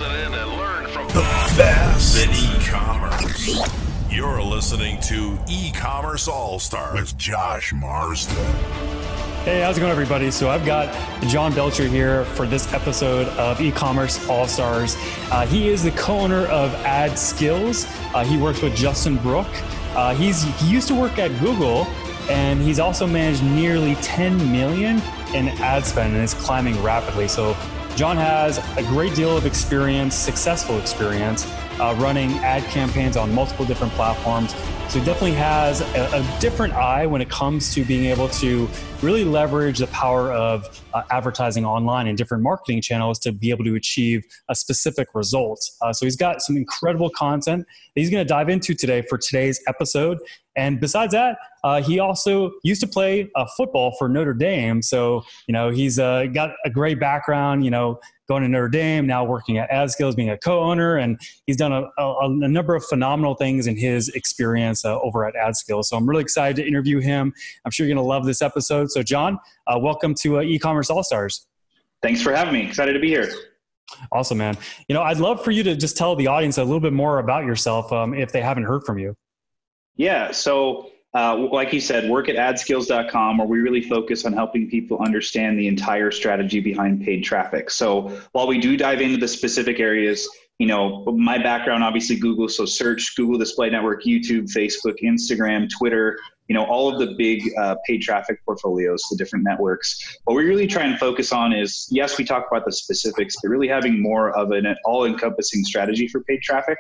Listen in and learn from the best in e-commerce. You're listening to E-Commerce All-Stars with Josh Marsden. Hey, how's it going, everybody? So I've got John Belcher here for this episode of E-Commerce All-Stars. He is the co-owner of Adskills. He works with Justin Brooke. He used to work at Google, and he's also managed nearly 10 million in ad spend, and it's climbing rapidly. So John has a great deal of experience, successful experience, running ad campaigns on multiple different platforms. So he definitely has a different eye when it comes to being able to really leverage the power of advertising online and different marketing channels to be able to achieve a specific result. So he's got some incredible content that he's going to dive into today for today's episode. And besides that, he also used to play football for Notre Dame. So, he's got a great background, going to Notre Dame, now working at Adskills, being a co-owner, and he's done a number of phenomenal things in his experience over at Adskills. So I'm really excited to interview him. I'm sure you're going to love this episode. So John, welcome to E-Commerce All-Stars. Thanks for having me. Excited to be here. Awesome, man. I'd love for you to just tell the audience a little bit more about yourself if they haven't heard from you. Yeah. So like you said, work at adskills.com, where we really focus on helping people understand the entire strategy behind paid traffic. So while we do dive into the specific areas, my background, obviously Google, so search, Google Display Network, YouTube, Facebook, Instagram, Twitter, all of the big paid traffic portfolios, the different networks. What we really try and focus on is, yes, we talk about the specifics, but really having more of an all-encompassing strategy for paid traffic.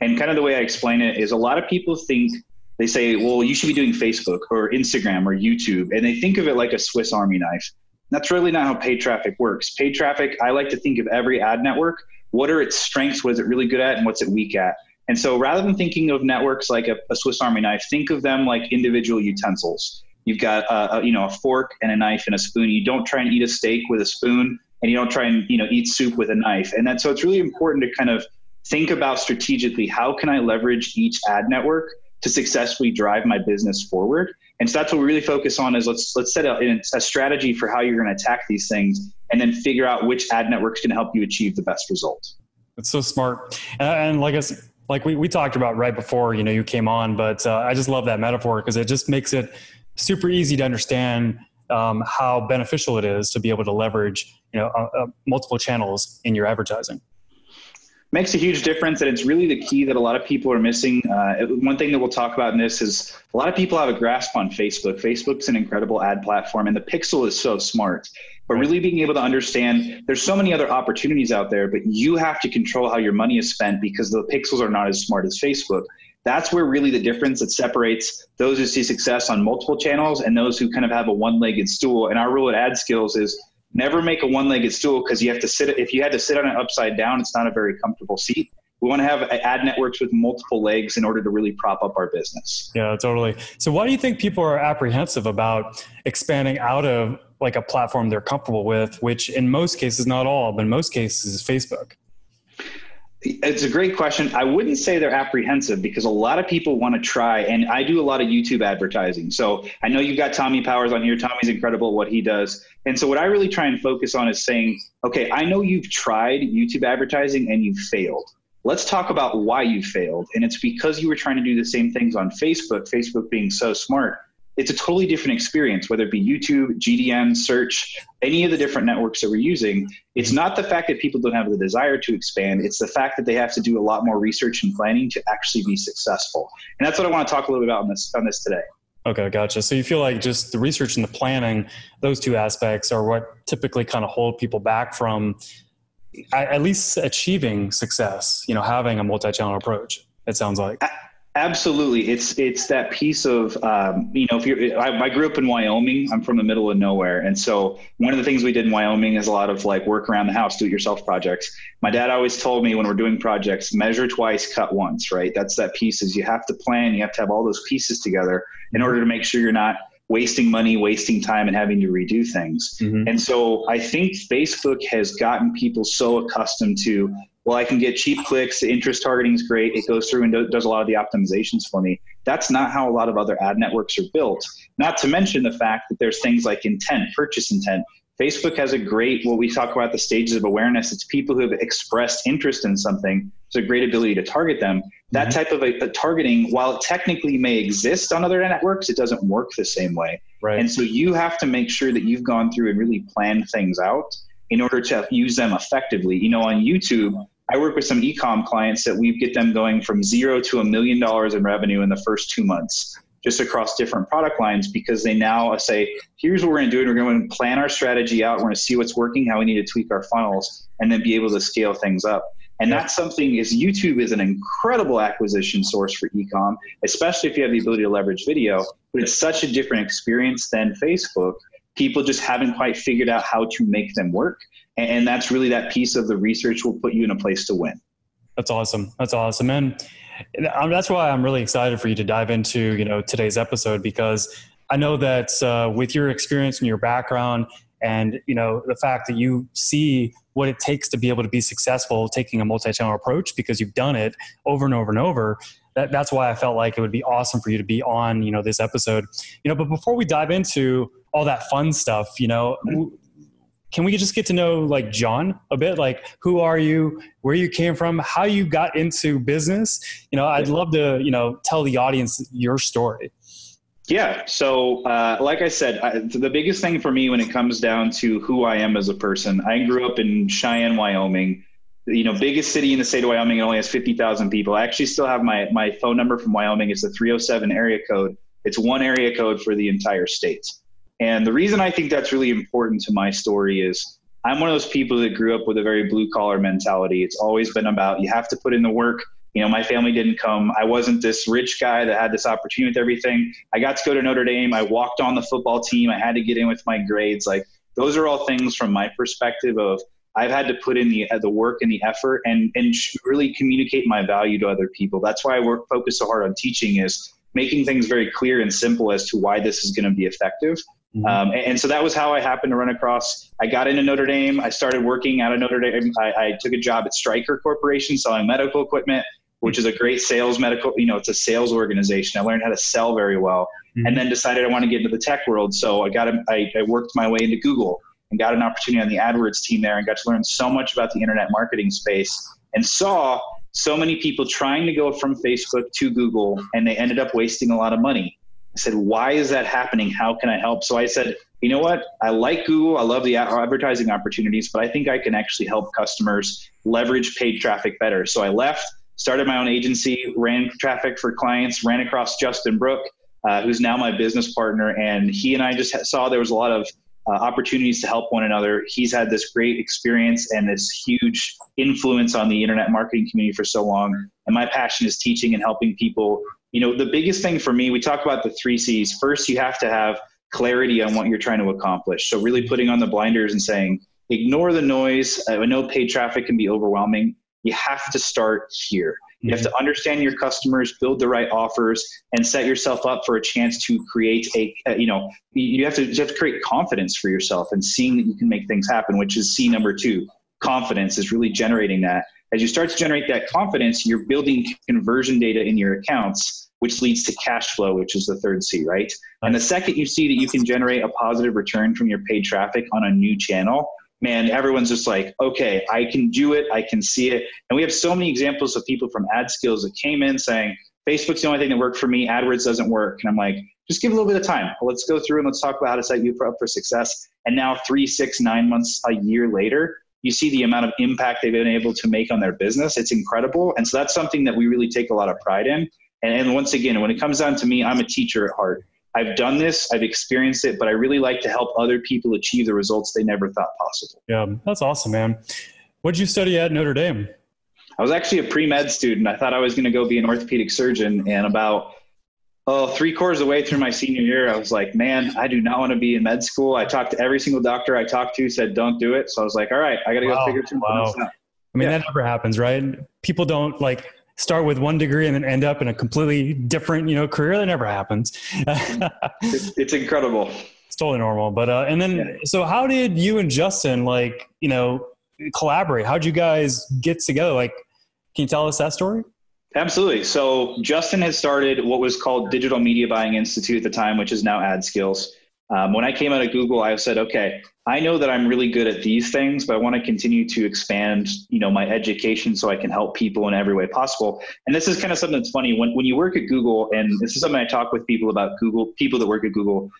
And kind of the way I explain it is, a lot of people think, they say, well, you should be doing Facebook or Instagram or YouTube. And they think of it like a Swiss Army knife. That's really not how paid traffic works. Paid traffic, I like to think of every ad network. What are its strengths? What is it really good at? And what's it weak at? And so rather than thinking of networks like a Swiss Army knife, think of them like individual utensils. You've got a fork and a knife and a spoon. You don't try and eat a steak with a spoon, and you don't try and eat soup with a knife. And so it's really important to kind of think about strategically, how can I leverage each ad network to successfully drive my business forward? And so that's what we really focus on, is let's set a strategy for how you're going to attack these things, and then figure out which ad networks can help you achieve the best result. That's so smart. And like we talked about right before, you came on, but I just love that metaphor, because it just makes it super easy to understand how beneficial it is to be able to leverage, multiple channels in your advertising. Makes a huge difference, and it's really the key that a lot of people are missing. One thing that we'll talk about in this is, a lot of people have a grasp on Facebook. Facebook's an incredible ad platform, and the pixel is so smart. But really being able to understand, there's so many other opportunities out there, but you have to control how your money is spent, because the pixels are not as smart as Facebook. That's where really the difference that separates those who see success on multiple channels and those who kind of have a one-legged stool. And our rule at Adskills is, never make a one-legged stool, because you have to sit. If you had to sit on it upside down, it's not a very comfortable seat. We want to have ad networks with multiple legs in order to really prop up our business. Yeah, totally. So why do you think people are apprehensive about expanding out of like a platform they're comfortable with, which in most cases, not all, but in most cases is Facebook? It's a great question. I wouldn't say they're apprehensive, because a lot of people want to try, and I do a lot of YouTube advertising. So I know you've got Tommy Powers on here. Tommy's incredible at what he does. And so what I really try and focus on is saying, okay, I know you've tried YouTube advertising and you've failed. Let's talk about why you failed. And it's because you were trying to do the same things on Facebook, Facebook being so smart. It's a totally different experience, whether it be YouTube, GDN, search, any of the different networks that we're using. It's not the fact that people don't have the desire to expand. It's the fact that they have to do a lot more research and planning to actually be successful. And that's what I want to talk a little bit about on this today. Okay, gotcha. So you feel like just the research and the planning, those two aspects are what typically kind of hold people back from at least achieving success, having a multi-channel approach, it sounds like. Absolutely. It's that piece of, I grew up in Wyoming. I'm from the middle of nowhere. And so one of the things we did in Wyoming is a lot of like work around the house, do-it-yourself projects. My dad always told me, when we're doing projects, measure twice, cut once, right? That's that piece, is you have to plan, you have to have all those pieces together in order to make sure you're not wasting money, wasting time, and having to redo things. Mm-hmm. And so I think Facebook has gotten people so accustomed to, well, I can get cheap clicks. The interest targeting is great. It goes through and does a lot of the optimizations for me. That's not how a lot of other ad networks are built. Not to mention the fact that there's things like intent, purchase intent. Facebook has a great, what we talk about the stages of awareness. It's people who have expressed interest in something. It's a great ability to target them. That type of a targeting, while it technically may exist on other networks, it doesn't work the same way. Right. And so you have to make sure that you've gone through and really planned things out in order to use them effectively. You know, on YouTube, I work with some e-com clients that we get them going from $0 to $1 million in revenue in the first 2 months, just across different product lines, because they now say, here's what we're going to do. And we're going to plan our strategy out. We're going to see what's working, how we need to tweak our funnels, and then be able to scale things up. And that's something is YouTube is an incredible acquisition source for e-com, especially if you have the ability to leverage video, but it's such a different experience than Facebook. People just haven't quite figured out how to make them work. And that's really that piece of the research will put you in a place to win. That's awesome. That's awesome. And that's why I'm really excited for you to dive into, you know, today's episode, because I know that with your experience and your background and, you know, the fact that you see what it takes to be able to be successful taking a multi-channel approach, because you've done it over and over and over. That's why I felt like it would be awesome for you to be on, you know, this episode, you know. But before we dive into all that fun stuff, you know, can we just get to know like John a bit? Like, who are you, where you came from, how you got into business? You know, I'd love to, you know, tell the audience your story. Yeah. So, like I said, the biggest thing for me when it comes down to who I am as a person, I grew up in Cheyenne, Wyoming, you know, biggest city in the state of Wyoming. It only has 50,000 people. I actually still have my phone number from Wyoming. It's the 307 area code. It's one area code for the entire state. And the reason I think that's really important to my story is I'm one of those people that grew up with a very blue collar mentality. It's always been about, you have to put in the work. You know, my family didn't come. I wasn't this rich guy that had this opportunity with everything. I got to go to Notre Dame. I walked on the football team. I had to get in with my grades. Like, those are all things from my perspective of I've had to put in the work and the effort and really communicate my value to other people. That's why I focus so hard on teaching, is making things very clear and simple as to why this is going to be effective. And so that was how I happened to run across. I got into Notre Dame. I started working out of Notre Dame. I took a job at Stryker Corporation selling medical equipment, which is a great sales medical, you know, it's a sales organization. I learned how to sell very well, and then decided I want to get into the tech world. So I worked my way into Google and got an opportunity on the AdWords team there and got to learn so much about the internet marketing space, and saw so many people trying to go from Facebook to Google, and they ended up wasting a lot of money. I said, why is that happening? How can I help? So I said, you know what? I like Google. I love the advertising opportunities, but I think I can actually help customers leverage paid traffic better. So I left, started my own agency, ran traffic for clients, ran across Justin Brooke, who's now my business partner. And he and I just saw there was a lot of opportunities to help one another. He's had this great experience and this huge influence on the internet marketing community for so long. And my passion is teaching and helping people. You know, the biggest thing for me, we talk about the 3 C's. First, you have to have clarity on what you're trying to accomplish. So really putting on the blinders and saying, ignore the noise. I know paid traffic can be overwhelming. You have to start here. You have to understand your customers, build the right offers, and set yourself up for a chance to create you have to create confidence for yourself and seeing that you can make things happen, which is C number 2. Confidence is really generating that. As you start to generate that confidence, you're building conversion data in your accounts, which leads to cash flow, which is the 3rd C, right? And the second you see that you can generate a positive return from your paid traffic on a new channel, man, everyone's just like, okay, I can do it. I can see it. And we have so many examples of people from Adskills that came in saying, Facebook's the only thing that worked for me. AdWords doesn't work. And I'm like, just give it a little bit of time. Let's go through and let's talk about how to set you up for success. And now 3, 6, 9 months, a year later, you see the amount of impact they've been able to make on their business. It's incredible. And so that's something that we really take a lot of pride in. And once again, when it comes down to me, I'm a teacher at heart. I've done this, I've experienced it, but I really like to help other people achieve the results they never thought possible. Yeah, that's awesome, man. What did you study at Notre Dame? I was actually a pre-med student. I thought I was going to go be an orthopedic surgeon. And about 3/4 of the way through my senior year, I was like, man, I do not want to be in med school. I talked to every single doctor I talked to, said, don't do it. So I was like, all right, I got to go figure something else out. I mean, that never happens, right? People don't start with one degree and then end up in a completely different, career. That never happens. It's incredible. It's totally normal. But, so how did you and Justin, collaborate? How'd you guys get together? Can you tell us that story? Absolutely. So Justin had started what was called Digital Media Buying Institute at the time, which is now Adskills. When I came out of Google, I said, okay, I know that I'm really good at these things, but I want to continue to expand, my education so I can help people in every way possible. And this is kind of something that's funny when you work at Google, and this is something I talk with people about Google, people that work at Google.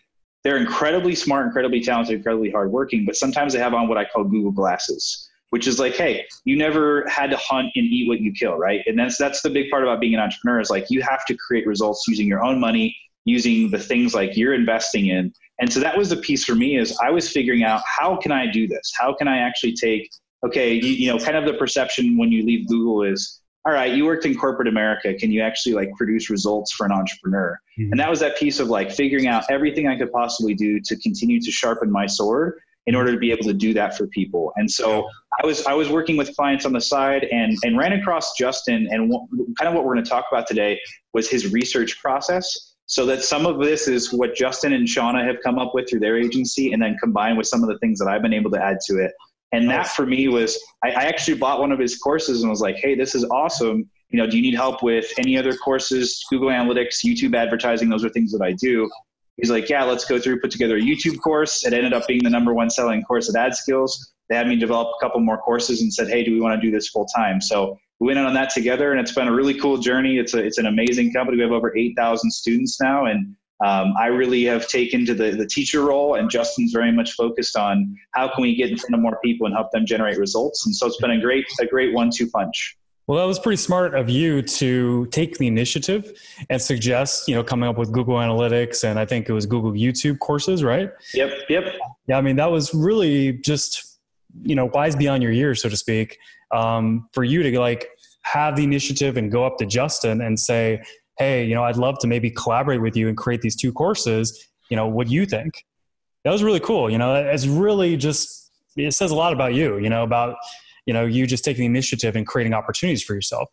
They're incredibly smart, incredibly talented, incredibly hardworking, but sometimes they have on what I call Google glasses, which is like, hey, you never had to hunt and eat what you kill, right? And that's the big part about being an entrepreneur is like, you have to create results using your own money, using the things like you're investing in. And so that was the piece for me is I was figuring out, how can I do this? How can I actually take, okay, kind of the perception when you leave Google is, all right, you worked in corporate America. Can you actually like produce results for an entrepreneur? Mm-hmm. And that was that piece of like figuring out everything I could possibly do to continue to sharpen my sword in order to be able to do that for people. And so I was working with clients on the side and ran across Justin, and kind of what we're going to talk about today was his research process. So that some of this is what Justin and Shauna have come up with through their agency, and then combined with some of the things that I've been able to add to it. And that for me was, I actually bought one of his courses and was like, hey, this is awesome. Do you need help with any other courses, Google Analytics, YouTube advertising? Those are things that I do. He's like, yeah, let's go through, put together a YouTube course. It ended up being the #1 selling course at Adskills. They had me develop a couple more courses and said, hey, do we want to do this full time? So we went on that together, and it's been a really cool journey. It's an amazing company. We have over 8,000 students now. And I really have taken to the teacher role, and Justin's very much focused on how can we get in front of more people and help them generate results. And so it's been a great 1-2 punch. Well, that was pretty smart of you to take the initiative and suggest, coming up with Google Analytics, and I think it was Google YouTube courses, right? Yep. Yeah, I mean, that was really just, wise beyond your years, so to speak, for you to like have the initiative and go up to Justin and say, hey, I'd love to maybe collaborate with you and create these 2 courses. What do you think? That was really cool. It's really just, it says a lot about you, about you just taking the initiative and creating opportunities for yourself.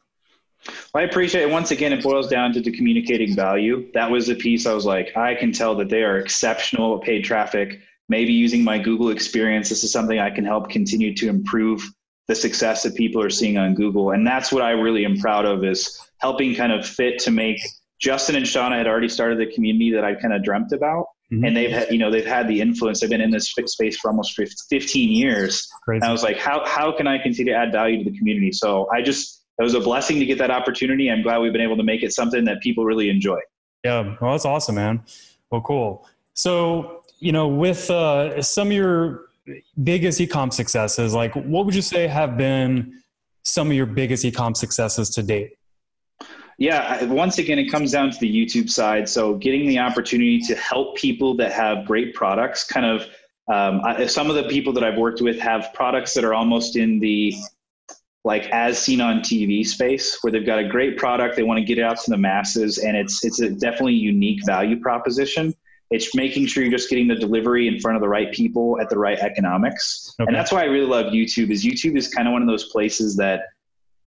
Well, I appreciate it. Once again, it boils down to the communicating value. That was the piece I was like, I can tell that they are exceptional at paid traffic. Maybe using my Google experience, this is something I can help continue to improve the success that people are seeing on Google. And that's what I really am proud of, is helping kind of fit to make. Justin and Shauna had already started the community that I kind of dreamt about. Mm-hmm. And they've had the influence. They've been in this space for almost 15 years. Crazy. And I was like, how can I continue to add value to the community? So it was a blessing to get that opportunity. I'm glad we've been able to make it something that people really enjoy. Yeah. Well, that's awesome, man. Well, cool. So, with some of your biggest e-com successes, like what would you say have been some of your biggest e-com successes to date? Yeah, once again, it comes down to the YouTube side. So getting the opportunity to help people that have great products, kind of some of the people that I've worked with have products that are almost in the like as seen on TV space, where they've got a great product, they want to get it out to the masses, and it's a definitely unique value proposition. It's making sure you're just getting the delivery in front of the right people at the right economics. Okay. And that's why I really love YouTube. YouTube is kind of one of those places that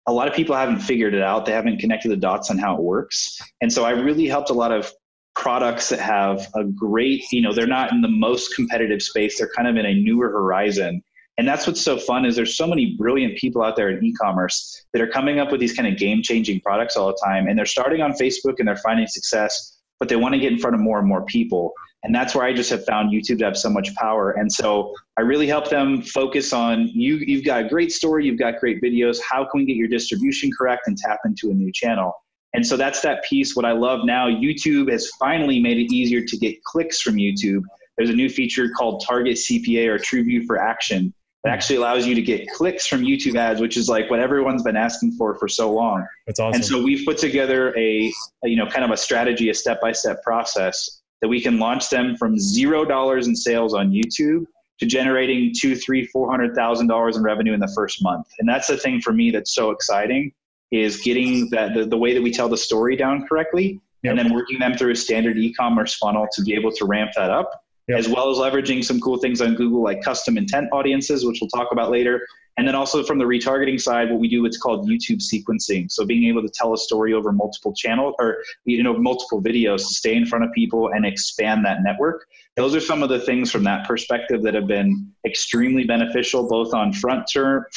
a lot of people haven't figured it out. They haven't connected the dots on how it works. And so I really helped a lot of products that have a great, they're not in the most competitive space. They're kind of in a newer horizon. And that's what's so fun, is there's so many brilliant people out there in e-commerce that are coming up with these kind of game-changing products all the time. And they're starting on Facebook and they're finding success, but they want to get in front of more and more people. And that's where I just have found YouTube to have so much power. And so I really help them focus on, you've got a great story, you've got great videos. How can we get your distribution correct and tap into a new channel? And so that's that piece. What I love now, YouTube has finally made it easier to get clicks from YouTube. There's a new feature called Target CPA, or True View for Action. It actually allows you to get clicks from YouTube ads, which is like what everyone's been asking for so long. That's awesome. And so we've put together a kind of a strategy, a step-by-step process that we can launch them from $0 in sales on YouTube to generating $200,000, $300,000, $400,000 in revenue in the first month. And that's the thing for me that's so exciting, is getting the way that we tell the story down correctly, and then working them through a standard e-commerce funnel to be able to ramp that up. Yep. As well as leveraging some cool things on Google, like custom intent audiences, which we'll talk about later. And then also from the retargeting side, what we do, it's called YouTube sequencing. So being able to tell a story over multiple channels, or multiple videos, to stay in front of people and expand that network. Those are some of the things from that perspective that have been extremely beneficial, both on front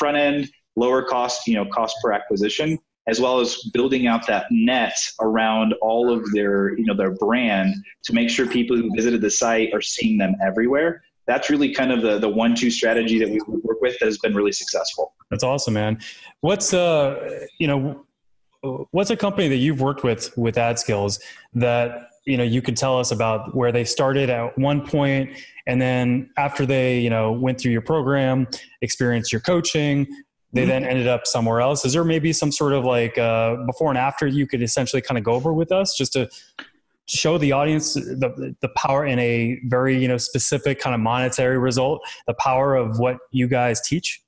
end, lower cost, cost per acquisition, as well as building out that net around all of their, their brand to make sure people who visited the site are seeing them everywhere. That's really kind of the 1-2 strategy that we work with that has been really successful. That's awesome, man. What's a company that you've worked with Adskills that, you could tell us about where they started at one point, and then after they, went through your program, experienced your coaching, they then ended up somewhere else. Is there maybe some sort of like before and after you could essentially kind of go over with us just to show the audience the power in a very, specific kind of monetary result, the power of what you guys teach?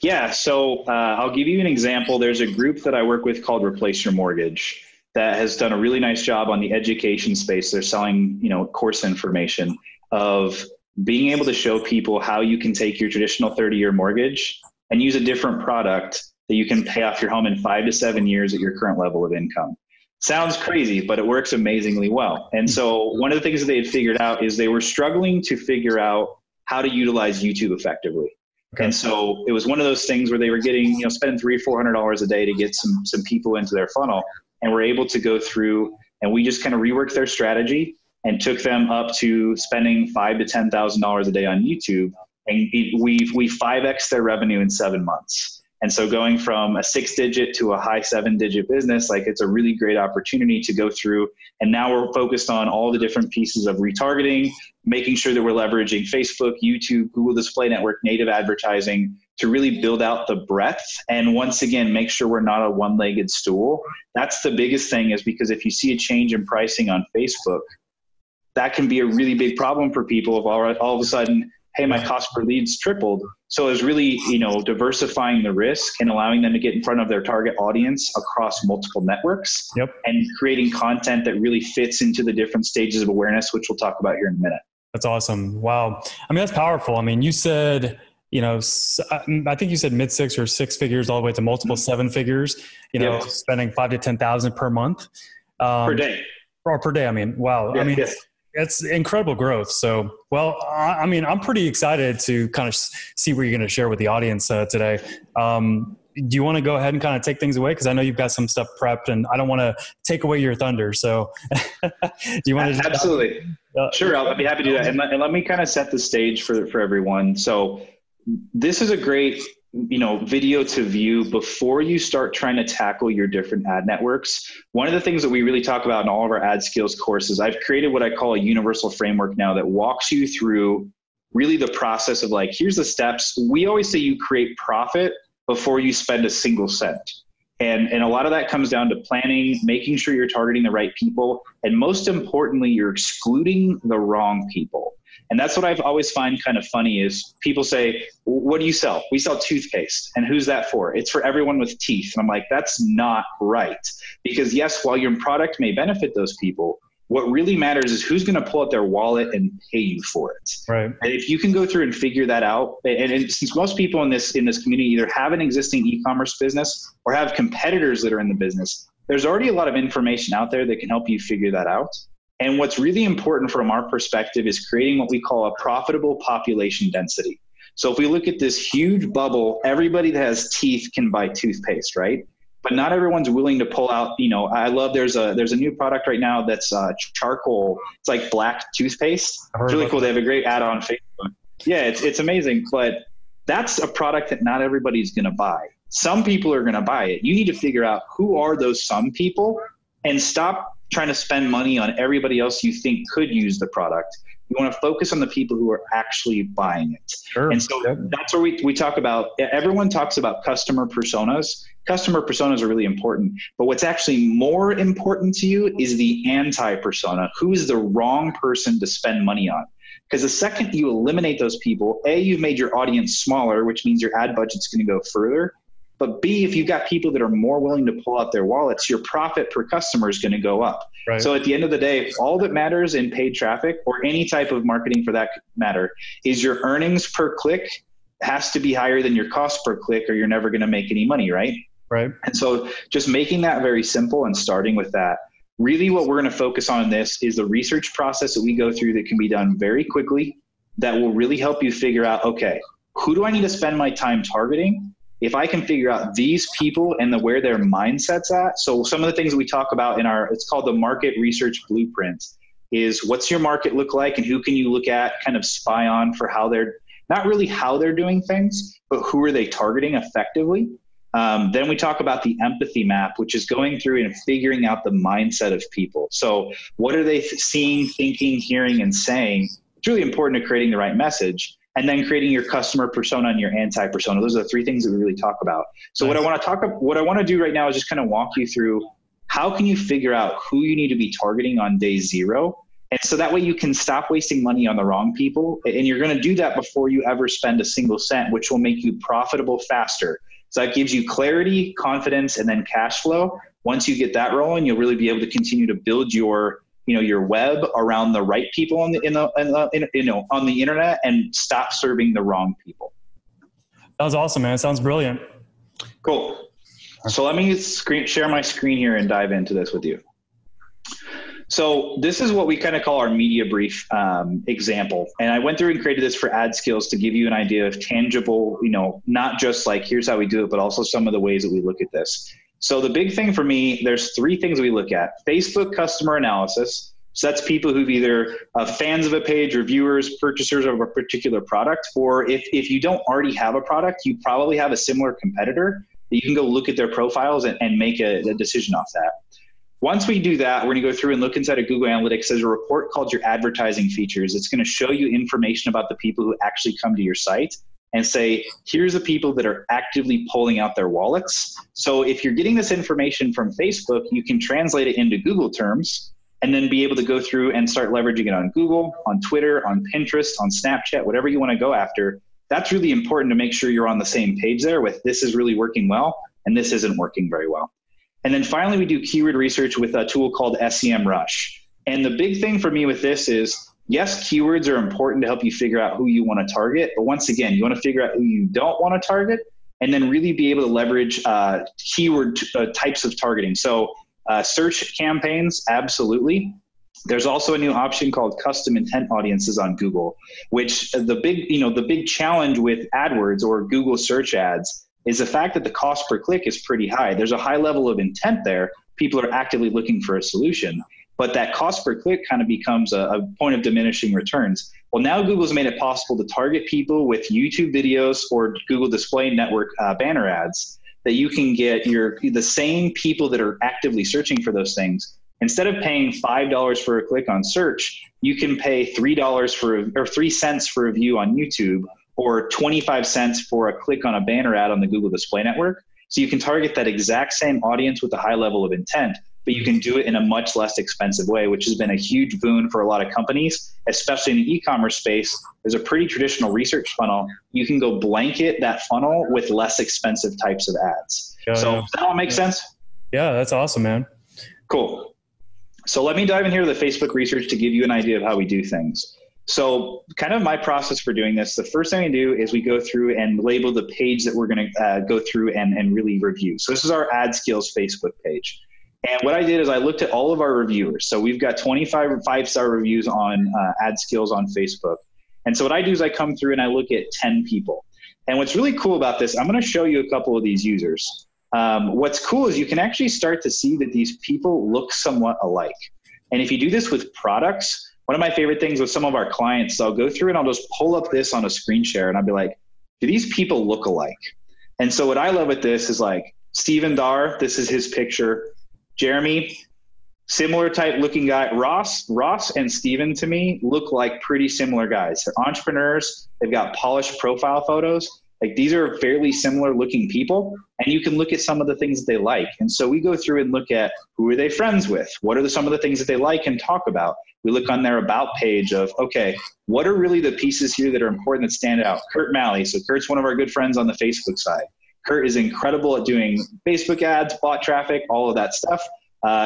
Yeah. So I'll give you an example. There's a group that I work with called Replace Your Mortgage that has done a really nice job on the education space. They're selling, course information of being able to show people how you can take your traditional 30-year mortgage and use a different product that you can pay off your home in 5 to 7 years at your current level of income. Sounds crazy, but it works amazingly well. And so one of the things that they had figured out is they were struggling to figure out how to utilize YouTube effectively. Okay. And so it was one of those things w00 they were getting, spending $300-400 a day to get some people into their funnel. And we're able to go through and we just kind of reworked their strategy and took them up to spending $5,000 to $10,000 a day on YouTube. And we 5x their revenue in 7 months. And so going from a 6-digit to a high 7-digit business, like it's a really great opportunity to go through. And now we're focused on all the different pieces of retargeting, making sure that we're leveraging Facebook, YouTube, Google Display Network, native advertising to really build out the breadth. And once again, make sure we're not a one-legged stool. That's the biggest thing, is because if you see a change in pricing on Facebook, that can be a really big problem for people if all of a sudden, hey, my cost per lead's tripled. So it's really, diversifying the risk and allowing them to get in front of their target audience across multiple networks. Yep. And creating content that really fits into the different stages of awareness, which we'll talk about here in a minute. That's awesome. Wow. I mean, that's powerful. I mean, you said, I think you said mid-6 or 6 figures all the way to multiple 7 figures, spending 5,000 to 10,000 per month. Per day. Or per day. I mean, wow. Yeah, I mean, yeah. It's incredible growth. So, well, I mean, I'm pretty excited to kind of see what you're going to share with the audience today. Do you want to go ahead and kind of take things away? Because I know you've got some stuff prepped and I don't want to take away your thunder. So do you want to? Absolutely. Sure. I'll be happy to do that. And let me kind of set the stage for everyone. So this is a great, video to view before you start trying to tackle your different ad networks. One of the things that we really talk about in all of our Adskills courses, I've created what I call a universal framework now that walks you through really the process of like, here's the steps. We always say you create profit before you spend a single cent. And a lot of that comes down to planning, making sure you're targeting the right people. And most importantly, you're excluding the wrong people. And that's what I've always find kind of funny is people say, what do you sell? We sell toothpaste. And who's that for? It's for everyone with teeth. And I'm like, that's not right. Because yes, while your product may benefit those people, what really matters is who's going to pull out their wallet and pay you for it. Right. And if you can go through and figure that out, and since most people in this community either have an existing e-commerce business or have competitors that are in the business, there's already a lot of information out there that can help you figure that out. And what's really important from our perspective is creating what we call a profitable population density. So if we look at this huge bubble, everybody that has teeth can buy toothpaste, right? But not everyone's willing to pull out, I love, there's a new product right now that's charcoal. It's like black toothpaste. It's really cool. They have a great ad on Facebook. Yeah, it's amazing. But that's a product that not everybody's going to buy. Some people are going to buy it. You need to figure out who are those some people and stop trying to spend money on everybody else you think could use the product. You want to focus on the people who are actually buying it. Sure. And so that's where we talk about, everyone talks about customer personas. Customer personas are really important, but what's actually more important to you is the anti-persona. Who is the wrong person to spend money on? Because the second you eliminate those people, A, you've made your audience smaller, which means your ad budget's going to go further. But B, if you've got people that are more willing to pull out their wallets, your profit per customer is going to go up. Right. So at the end of the day, all that matters in paid traffic or any type of marketing for that matter is your earnings per click has to be higher than your cost per click or you're never going to make any money, right? Right. And so just making that very simple and starting with that, really what we're going to focus on in this is the research process that we go through that can be done very quickly that will really help you figure out, okay, who do I need to spend my time targeting? if I can figure out these people and where their mindset's at. So some of the things we talk about it's called the market research blueprint, is what's your market look like and who can you look at, kind of spy on for how they're, not really how they're doing things, but who are they targeting effectively. Then we talk about the empathy map, which is going through and figuring out the mindset of people. So what are they seeing, thinking, hearing, and saying? It's really important to creating the right message. And then creating your customer persona and your anti-persona. Those are the three things that we really talk about. So nice. What I want to do right now is just kind of walk you through how can you figure out who you need to be targeting on day zero. And so that way you can stop wasting money on the wrong people. And you're going to do that before you ever spend a single cent, which will make you profitable faster. So that gives you clarity, confidence, and then cash flow. Once you get that rolling, you'll really be able to continue to build your web around the right people on the internet and stop serving the wrong people. That was awesome, man. It sounds brilliant. Cool. So let me share my screen here and dive into this with you. So this is what we kind of call our media brief example. And I went through and created this for Adskills to give you an idea of tangible, not just like, here's how we do it, but also some of the ways that we look at this. So the big thing for me, there's three things we look at. Facebook customer analysis. So that's people who've either fans of a page, reviewers, purchasers of a particular product, or if you don't already have a product, you probably have a similar competitor that you can go look at their profiles and make a decision off that. Once we do that, we're going to go through and look inside of Google Analytics. There's a report called your advertising features. It's going to show you information about the people who actually come to your site and say, here's the people that are actively pulling out their wallets. So if you're getting this information from Facebook, you can translate it into Google terms and then be able to go through and start leveraging it on Google, on Twitter, on Pinterest, on Snapchat, whatever you want to go after. That's really important to make sure you're on the same page there with this is really working well and this isn't working very well. And then finally, we do keyword research with a tool called SEMrush. And the big thing for me with this is, yes, keywords are important to help you figure out who you want to target. But once again, you want to figure out who you don't want to target and then really be able to leverage keyword types of targeting. So search campaigns, absolutely. There's also a new option called custom intent audiences on Google, which the big challenge with AdWords or Google search ads is the fact that the cost per click is pretty high. There's a high level of intent there. People are actively looking for a solution, but that cost per click kind of becomes a point of diminishing returns. Well, now Google's made it possible to target people with YouTube videos or Google Display Network banner ads that you can get the same people that are actively searching for those things. Instead of paying $5 for a click on search, you can pay $3 3 cents for a view on YouTube, or 25 cents for a click on a banner ad on the Google Display Network. So you can target that exact same audience with a high level of intent, but you can do it in a much less expensive way, which has been a huge boon for a lot of companies, especially in the e-commerce space. There's a pretty traditional research funnel. You can go blanket that funnel with less expensive types of ads. Does that all make sense? Yeah, that's awesome, man. Cool. So let me dive in here to the Facebook research to give you an idea of how we do things. So kind of my process for doing this, the first thing I do is we go through and label the page that we're going to go through and really review. So this is our Adskills Facebook page. And what I did is I looked at all of our reviewers. So we've got 25 5-star reviews on Adskills on Facebook. And so what I do is I come through and I look at 10 people. And what's really cool about this, I'm going to show you a couple of these users. What's cool is you can actually start to see that these people look somewhat alike. And if you do this with products, one of my favorite things with some of our clients, I'll go through and I'll just pull up this on a screen share and I'll be like, do these people look alike? And so what I love with this is like Steven Dar, this is his picture. Jeremy, similar type looking guy. Ross and Steven to me look like pretty similar guys. They're entrepreneurs. They've got polished profile photos. Like these are fairly similar looking people, and you can look at some of the things that they like. And so we go through and look at who are they friends with? What are some of the things that they like and talk about? We look on their about page of, okay, what are really the pieces here that are important that stand out? Kurt Malley. So Kurt's one of our good friends on the Facebook side. Kurt is incredible at doing Facebook ads, bot traffic, all of that stuff.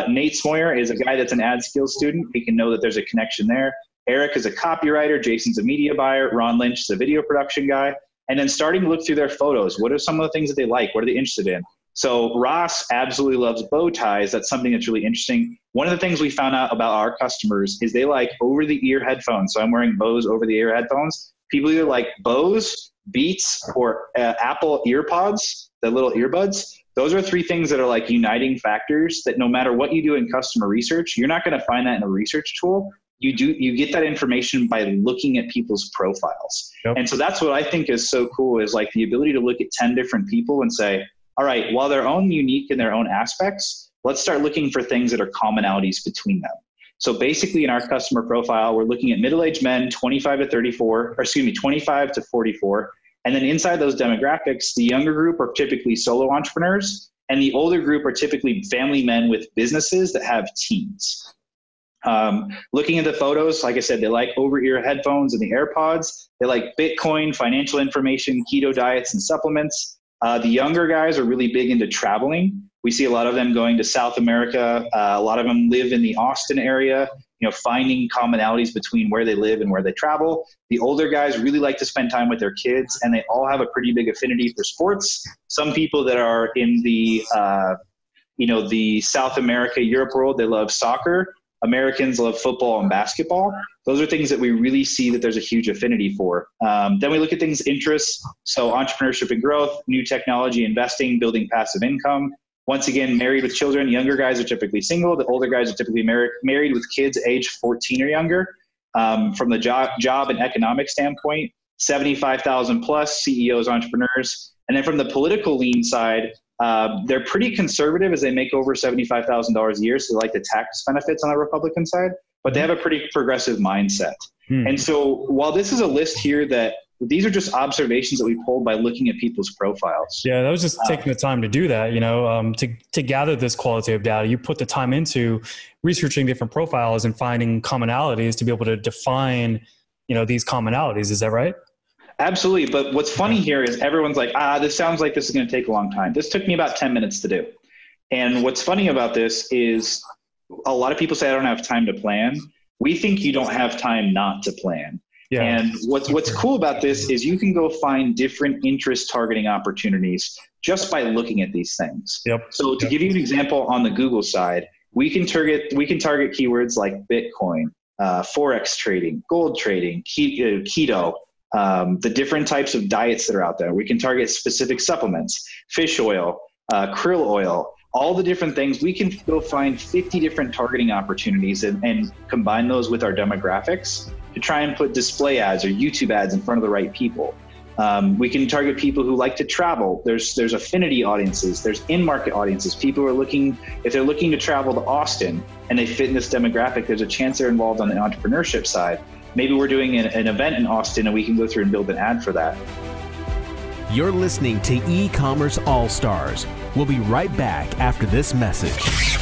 Nate Smoyer is a guy that's an Adskills student. We can know that there's a connection there. Eric is a copywriter. Jason's a media buyer. Ron Lynch is a video production guy. And then starting to look through their photos. What are some of the things that they like? What are they interested in? So Ross absolutely loves bow ties. That's something that's really interesting. One of the things we found out about our customers is they like over-the-ear headphones. So I'm wearing Bose over-the-ear headphones. People either like Bose, Beats, or Apple EarPods. the little earbuds, those are three things that are like uniting factors that no matter what you do in customer research, you're not going to find that in a research tool. You get that information by looking at people's profiles. Yep. And so that's what I think is so cool, is like the ability to look at 10 different people and say, all right, while they're own unique in their own aspects, let's start looking for things that are commonalities between them. So basically in our customer profile, we're looking at middle-aged men, 25 to 44. And then inside those demographics, the younger group are typically solo entrepreneurs, and the older group are typically family men with businesses that have teams. Looking at the photos, like I said, they like over-ear headphones and the AirPods. They like Bitcoin, financial information, keto diets, and supplements. The younger guys are really big into traveling. We see a lot of them going to South America. A lot of them live in the Austin area, finding commonalities between where they live and where they travel. The older guys really like to spend time with their kids, and they all have a pretty big affinity for sports. Some people that are in the, the South America, Europe world, they love soccer. Americans love football and basketball. Those are things that we really see that there's a huge affinity for. Then we look at things, interests. So entrepreneurship and growth, new technology, investing, building passive income. Once again, married with children. Younger guys are typically single. The older guys are typically married with kids age 14 or younger. From the job and economic standpoint, 75,000 plus CEOs, entrepreneurs. And then from the political lean side, they're pretty conservative as they make over $75,000 a year. So they like the tax benefits on the Republican side, but they have a pretty progressive mindset. And so while this is a list here that these are just observations that we pulled by looking at people's profiles. Yeah, that was just taking the time to do that, to gather this qualitative data. You put the time into researching different profiles and finding commonalities to be able to define, these commonalities. Is that right? Absolutely. But what's funny here is everyone's like, this sounds like this is going to take a long time. This took me about 10 minutes to do. And what's funny about this is a lot of people say, I don't have time to plan. We think you don't have time not to plan. Yeah. And what's cool about this is you can go find different interest targeting opportunities just by looking at these things. Yep. So to give you an example on the Google side, we can target keywords like Bitcoin, Forex trading, gold trading, keto, the different types of diets that are out there. We can target specific supplements, fish oil, krill oil, all the different things. We can go find 50 different targeting opportunities and combine those with our demographics to try and put display ads or YouTube ads in front of the right people. We can target people who like to travel. There's affinity audiences, there's in-market audiences. People are if they're looking to travel to Austin and they fit in this demographic, there's a chance they're involved on the entrepreneurship side. Maybe we're doing an event in Austin and we can go through and build an ad for that. You're listening to E-Commerce All-Stars. We'll be right back after this message.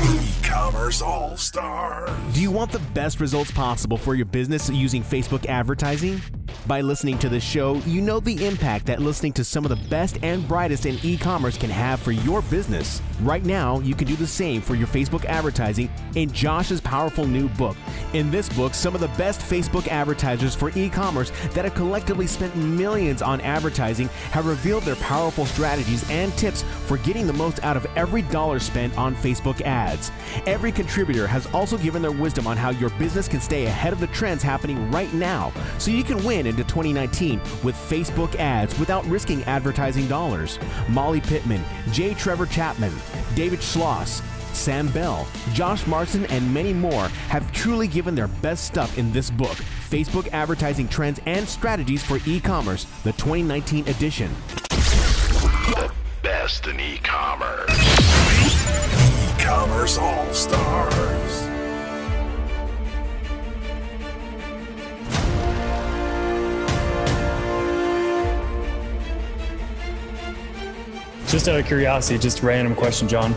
E-Commerce All-Stars. Do you want the best results possible for your business using Facebook advertising? By listening to this show, you know the impact that listening to some of the best and brightest in e-commerce can have for your business. Right now, you can do the same for your Facebook advertising in Josh's powerful new book. In this book, some of the best Facebook advertisers for e-commerce that have collectively spent millions on advertising have revealed their powerful strategies and tips for getting the most out of every dollar spent on Facebook ads. Every contributor has also given their wisdom on how your business can stay ahead of the trends happening right now so you can win into 2019 with Facebook ads without risking advertising dollars. Molly Pittman, J. Trevor Chapman, David Schloss, Sam Bell, Josh Marsden, and many more have truly given their best stuff in this book, Facebook Advertising Trends and Strategies for E-Commerce, the 2019 edition. The best in e-commerce. E-Commerce All-Stars. Just out of curiosity, just a random question, John.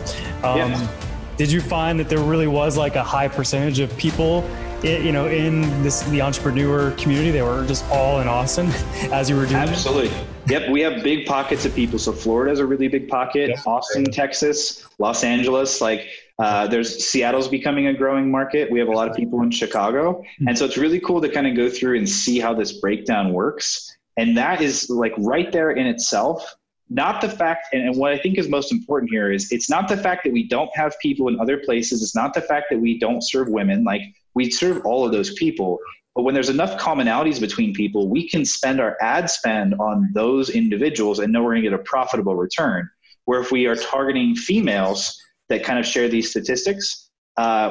Did you find that there really was like a high percentage of people, in the entrepreneur community that were just all in Austin as you were doing Absolutely. Yep, we have big pockets of people. So Florida's a really big pocket. Yep. Austin, Texas, Los Angeles, there's Seattle's becoming a growing market. We have a lot of people in Chicago. And so it's really cool to kind of go through and see how this breakdown works. And that is right there in itself. Not the fact, and what I think is most important here is it's not the fact that we don't have people in other places. It's not the fact that we don't serve women. We serve all of those people. But when there's enough commonalities between people, we can spend our ad spend on those individuals and know we're going to get a profitable return. Where if we are targeting females that kind of share these statistics,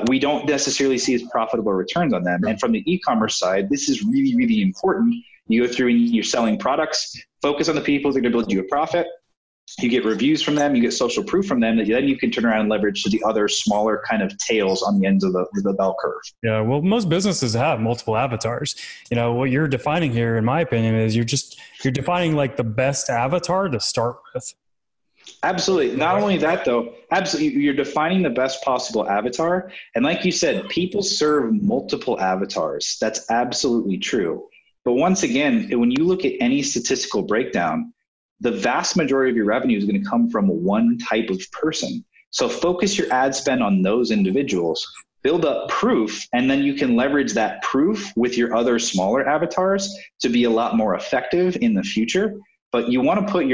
we don't necessarily see as profitable returns on them. And from the e-commerce side, this is really, really important. You go through and you're selling products, focus on the people that are going to build you a profit. You get reviews from them, you get social proof from them that then you can turn around and leverage to the other smaller kind of tails on the ends of the bell curve. Yeah, well, most businesses have multiple avatars. What you're defining here, in my opinion, is you're defining like the best avatar to start with. Absolutely. Not only that, though, absolutely, you're defining the best possible avatar. And like you said, people serve multiple avatars. That's absolutely true. But once again, when you look at any statistical breakdown, the vast majority of your revenue is going to come from one type of person. So focus your ad spend on those individuals, build up proof, and then you can leverage that proof with your other smaller avatars to be a lot more effective in the future. But you want to put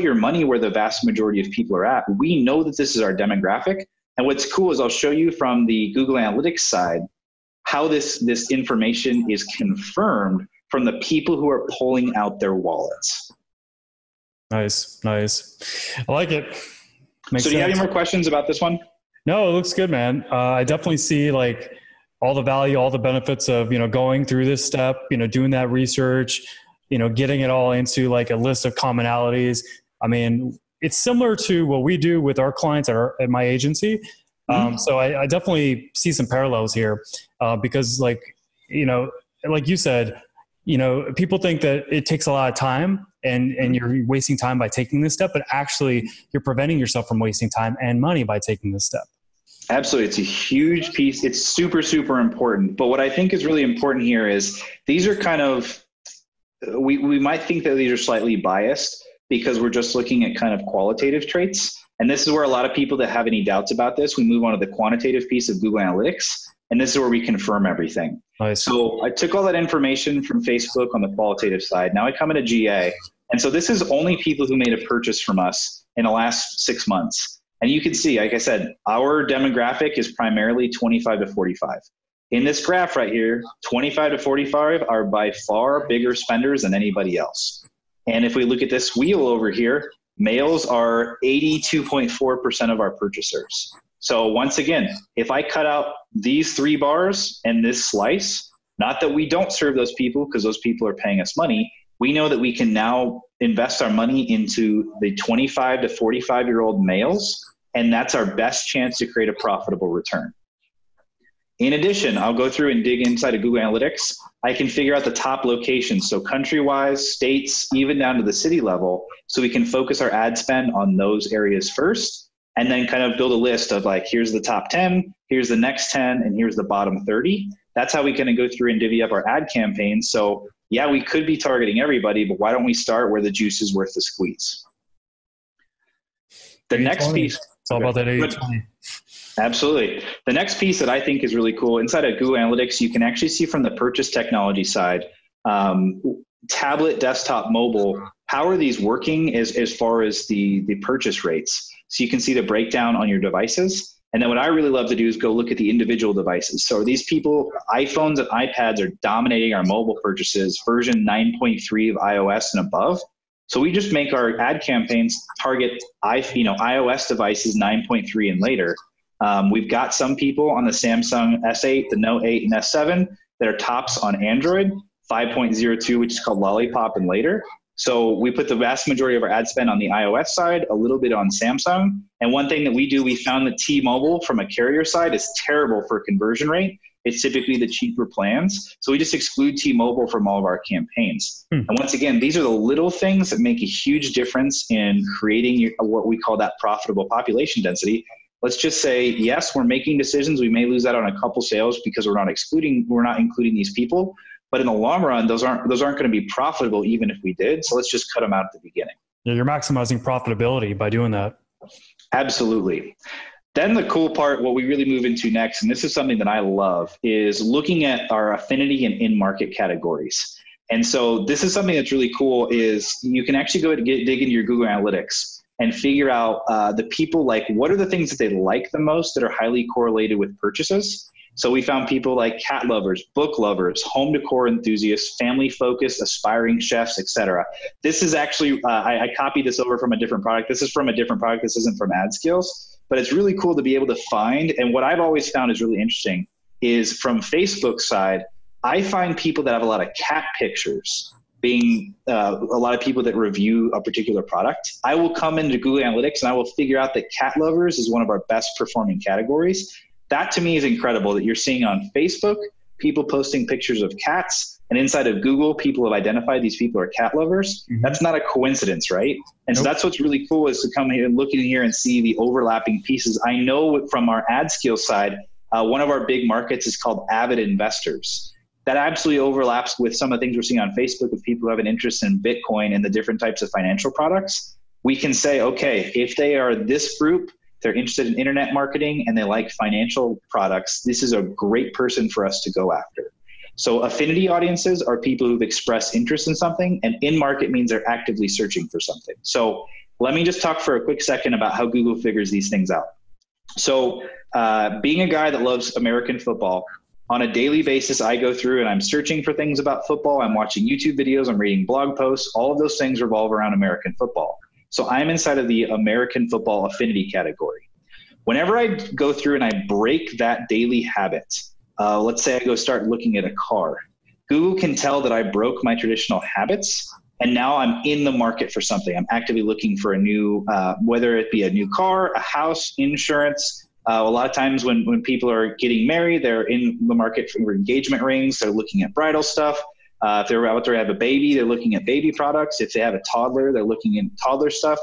your money where the vast majority of people are at. We know that this is our demographic. And what's cool is I'll show you from the Google Analytics side how this information is confirmed from the people who are pulling out their wallets. Nice. I like it. Makes so do you have sense. any more questions about this one? No, it looks good, man. I definitely see like all the value, all the benefits of, going through this step, doing that research, getting it all into like a list of commonalities. I mean, it's similar to what we do with our clients at my agency. So I definitely see some parallels here because like you said, people think that it takes a lot of time and you're wasting time by taking this step, but actually you're preventing yourself from wasting time and money by taking this step. Absolutely. It's a huge piece. It's super, super important. But what I think is really important here is these are kind of, we might think that these are slightly biased because we're just looking at kind of qualitative traits. And this is where a lot of people that have any doubts about this, we move on to the quantitative piece of Google Analytics. And this is where we confirm everything. Nice. So I took all that information from Facebook on the qualitative side. Now I come into GA. And so this is only people who made a purchase from us in the last 6 months. And you can see, like I said, our demographic is primarily 25 to 45. In this graph right here, 25 to 45 are by far bigger spenders than anybody else. And if we look at this wheel over here, males are 82.4% of our purchasers. So once again, if I cut out these 3 bars and this slice, not that we don't serve those people because those people are paying us money, we know that we can now invest our money into the 25 to 45-year-old males, and that's our best chance to create a profitable return. In addition, I'll go through and dig inside of Google Analytics. I can figure out the top locations, so country-wise, states, even down to the city level, so we can focus our ad spend on those areas first, and then kind of build a list of like, here's the top 10, here's the next 10, and here's the bottom 30. That's how we kind of go through and divvy up our ad campaigns. So yeah, we could be targeting everybody, but why don't we start where the juice is worth the squeeze? The next piece. It's all about that 80-20. Absolutely. The next piece that I think is really cool, inside of Google Analytics, you can actually see from the purchase technology side, tablet, desktop, mobile, how are these working as far as the purchase rates? So you can see the breakdown on your devices. And then what I really love to do is go look at the individual devices. So these people, iPhones and iPads are dominating our mobile purchases, version 9.3 of iOS and above. So we just make our ad campaigns target iOS devices 9.3 and later. We've got some people on the Samsung S8, the Note 8, and S7 that are tops on Android, 5.02, which is called Lollipop and later. So we put the vast majority of our ad spend on the iOS side, a little bit on Samsung. And one thing that we do, we found that T-Mobile from a carrier side is terrible for conversion rate. It's typically the cheaper plans. So we just exclude T-Mobile from all of our campaigns. And once again, these are the little things that make a huge difference in creating what we call that profitable population density. Let's just say, yes, we're making decisions. We may lose out on a couple sales because we're not including these people. But in the long run, those aren't going to be profitable even if we did. So let's just cut them out at the beginning. Yeah, you're maximizing profitability by doing that. Absolutely. Then the cool part, what we really move into next, and this is something that I love, is looking at our affinity and in-market categories. And so this is something that's really cool is you can actually go dig into your Google Analytics and figure out the people, like what are the things that they like the most that are highly correlated with purchases. So we found people like cat lovers, book lovers, home decor enthusiasts, family focused, aspiring chefs, etc. This is actually, I copied this over from a different product. This is from a different product. This isn't from Adskills, but it's really cool to be able to find. And what I've always found is really interesting is from Facebook side, I find people that have a lot of cat pictures being a lot of people that review a particular product. I will come into Google Analytics and I will figure out that cat lovers is one of our best performing categories. That to me is incredible that you're seeing on Facebook, people posting pictures of cats, and inside of Google, people have identified these people are cat lovers. Mm-hmm. That's not a coincidence, right? And so that's what's really cool is to come here and look in here and see the overlapping pieces. I know from our Adskills side, one of our big markets is called avid investors. That absolutely overlaps with some of the things we're seeing on Facebook with people who have an interest in Bitcoin and the different types of financial products. We can say, okay, if they are this group, they're interested in internet marketing and they like financial products, this is a great person for us to go after. So affinity audiences are people who've expressed interest in something, and in-market means they're actively searching for something. So let me just talk for a quick second about how Google figures these things out. So being a guy that loves American football, on a daily basis, I go through and I'm searching for things about football. I'm watching YouTube videos, I'm reading blog posts. All of those things revolve around American football. So I'm inside of the American football affinity category. Whenever I go through and I break that daily habit, let's say I go start looking at a car, Google can tell that I broke my traditional habits and now I'm in the market for something. I'm actively looking for a new, whether it be a new car, a house, insurance. A lot of times when people are getting married, they're in the market for engagement rings. They're looking at bridal stuff. If they're out there have a baby, they're looking at baby products. If they have a toddler, they're looking at toddler stuff.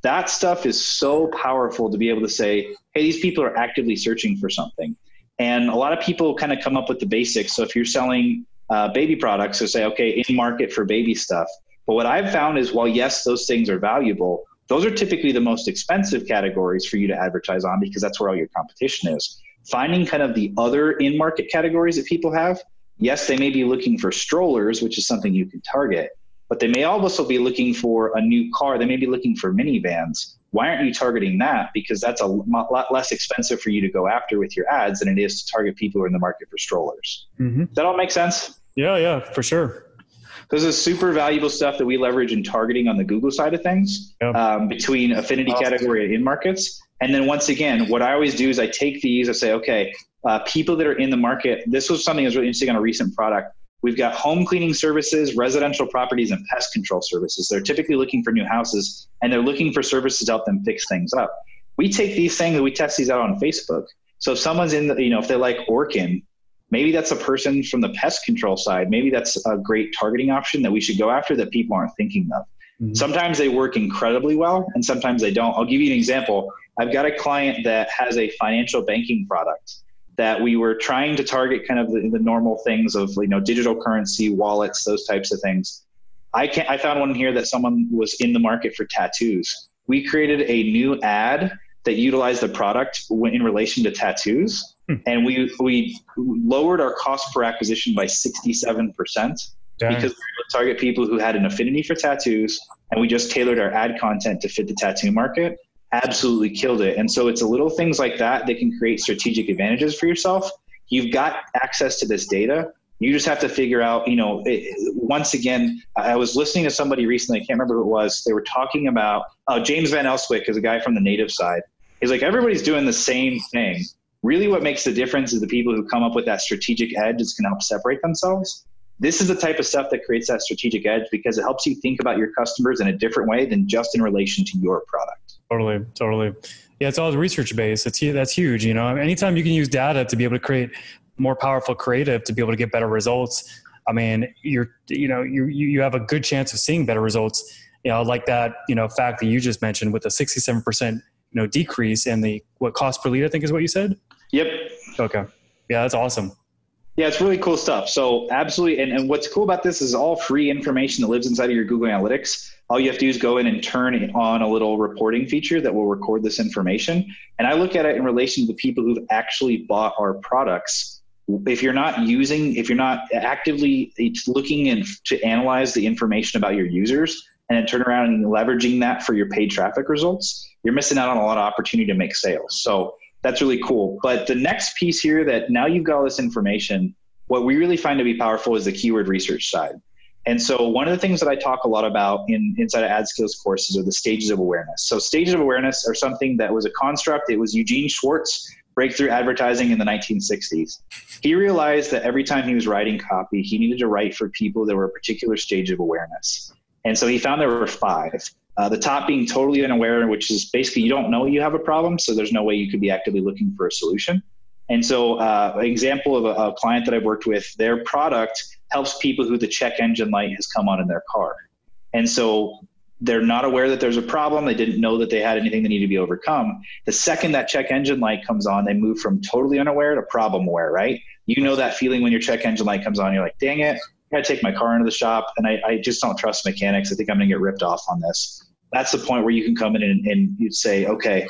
That stuff is so powerful to be able to say, hey, these people are actively searching for something. And a lot of people kind of come up with the basics. So if you're selling baby products, so say, okay, in market for baby stuff. But what I've found is while yes, those things are valuable, those are typically the most expensive categories for you to advertise on because that's where all your competition is. Finding kind of the other in-market categories that people have, yes, they may be looking for strollers, which is something you can target, but they may also be looking for a new car. They may be looking for minivans. Why aren't you targeting that? Because that's a lot less expensive for you to go after with your ads than it is to target people who are in the market for strollers. Mm-hmm. Does that all make sense? Yeah, for sure. This is super valuable stuff that we leverage in targeting on the Google side of things, between affinity category and in markets. And then once again, what I always do is I take these, I say, okay, people that are in the market, this was something that was really interesting on a recent product. We've got home cleaning services, residential properties, and pest control services. They're typically looking for new houses and they're looking for services to help them fix things up. We take these things and we test these out on Facebook. So if someone's in the, if they like Orkin, maybe that's a person from the pest control side. Maybe that's a great targeting option that we should go after that people aren't thinking of. Mm-hmm. Sometimes they work incredibly well and sometimes they don't. I'll give you an example. I've got a client that has a financial banking product that we were trying to target kind of the normal things of, digital currency, wallets, those types of things. I found one here that someone was in the market for tattoos. We created a new ad that utilized the product in relation to tattoos. And we lowered our cost per acquisition by 67% because we were able to target people who had an affinity for tattoos, and we just tailored our ad content to fit the tattoo market. Absolutely killed it. And so it's a little things like that that can create strategic advantages for yourself. You've got access to this data. You just have to figure out, once again, I was listening to somebody recently, I can't remember who it was. They were talking about, James Van Elswyk is a guy from the native side. He's like, everybody's doing the same thing. Really what makes the difference is the people who come up with that strategic edge that's going to help separate themselves. This is the type of stuff that creates that strategic edge because it helps you think about your customers in a different way than just in relation to your product. Totally. Yeah, it's all research based. That's huge. Anytime you can use data to be able to create more powerful creative to be able to get better results, I mean, you have a good chance of seeing better results. Like that, fact that you just mentioned with a 67%, decrease in the cost per lead, I think is what you said. Yep. Okay. Yeah, that's awesome. Yeah, it's really cool stuff. So absolutely. And what's cool about this is all free information that lives inside of your Google Analytics. All you have to do is go in and turn on a little reporting feature that will record this information. And I look at it in relation to the people who've actually bought our products. If you're not actively looking to analyze the information about your users and then turn around and leveraging that for your paid traffic results, you're missing out on a lot of opportunity to make sales. So That's really cool. But the next piece here, that now you've got all this information, what we really find to be powerful is the keyword research side. And so one of the things that I talk a lot about inside of Adskills courses are the stages of awareness. So stages of awareness are something that was a construct. It was Eugene Schwartz, breakthrough advertising in the 1960s. He realized that every time he was writing copy, he needed to write for people that were a particular stage of awareness. And so he found there were 5. The top being totally unaware, which is basically you don't know you have a problem, so there's no way you could be actively looking for a solution. And so an example of a client that I've worked with, their product helps people who the check engine light has come on in their car. And so they're not aware that there's a problem. They didn't know that they had anything that needed to be overcome. The second that check engine light comes on, they move from totally unaware to problem aware, right? You know that feeling when your check engine light comes on, you're like, dang it, I gotta take my car into the shop and I just don't trust mechanics. I think I'm gonna get ripped off on this. That's the point where you can come in and you'd say, okay,